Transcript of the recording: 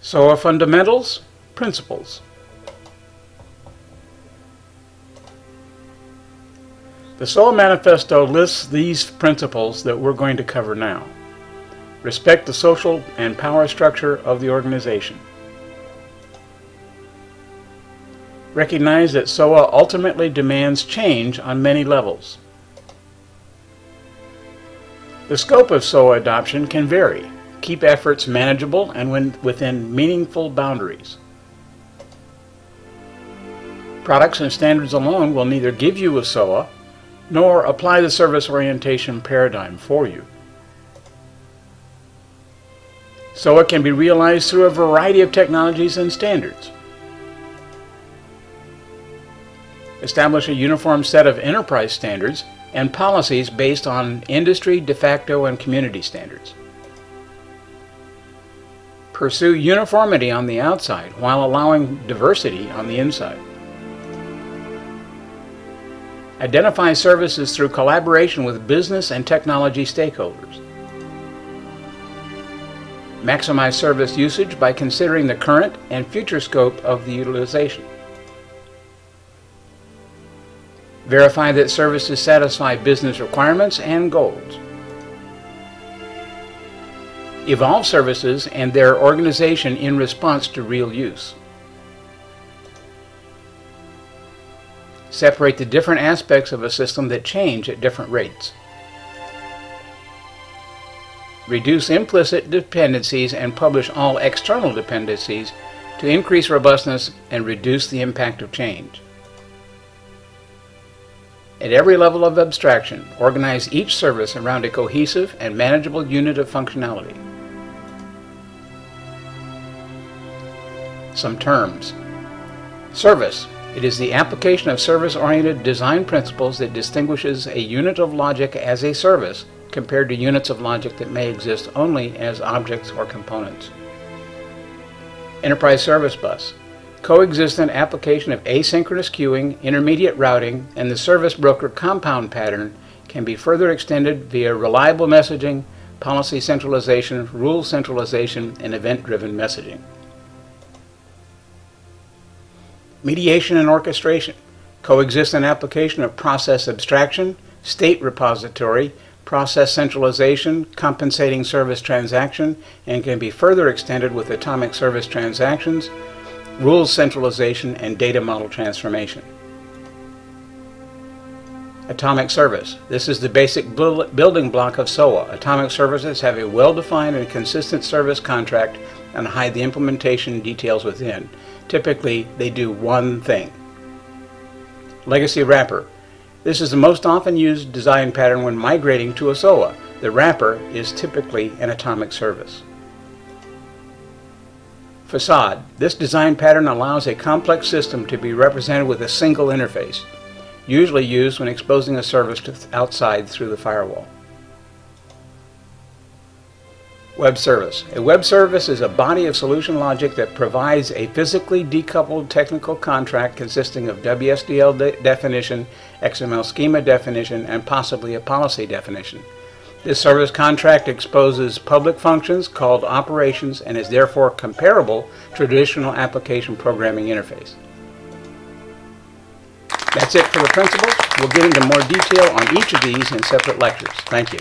SOA Fundamentals, Principles. The SOA Manifesto lists these principles that we're going to cover now. Respect the social and power structure of the organization. Recognize that SOA ultimately demands change on many levels. The scope of SOA adoption can vary. Keep efforts manageable and within meaningful boundaries. Products and standards alone will neither give you a SOA nor apply the service orientation paradigm for you. SOA can be realized through a variety of technologies and standards. Establish a uniform set of enterprise standards and policies based on industry, de facto, and community standards. Pursue uniformity on the outside while allowing diversity on the inside. Identify services through collaboration with business and technology stakeholders. Maximize service usage by considering the current and future scope of the utilization. Verify that services satisfy business requirements and goals. Evolve services and their organization in response to real use. Separate the different aspects of a system that change at different rates. Reduce implicit dependencies and publish all external dependencies to increase robustness and reduce the impact of change. At every level of abstraction, organize each service around a cohesive and manageable unit of functionality. Some terms. Service. It is the application of service-oriented design principles that distinguishes a unit of logic as a service compared to units of logic that may exist only as objects or components. Enterprise Service Bus. Coexistent application of asynchronous queuing, intermediate routing, and the service broker compound pattern can be further extended via reliable messaging, policy centralization, rule centralization, and event-driven messaging. Mediation and orchestration. Coexistent application of process abstraction, state repository, process centralization, compensating service transaction, and can be further extended with atomic service transactions, rules centralization, and data model transformation. Atomic service. This is the basic building block of SOA. Atomic services have a well-defined and consistent service contract and hide the implementation details within. Typically, they do one thing. Legacy wrapper. This is the most often used design pattern when migrating to a SOA. The wrapper is typically an atomic service. Facade. This design pattern allows a complex system to be represented with a single interface, usually used when exposing a service to outside through the firewall. Web service. A web service is a body of solution logic that provides a physically decoupled technical contract consisting of WSDL definition, XML schema definition, and possibly a policy definition. This service contract exposes public functions called operations and is therefore comparable to traditional application programming interface. That's it for the principles. We'll get into more detail on each of these in separate lectures. Thank you.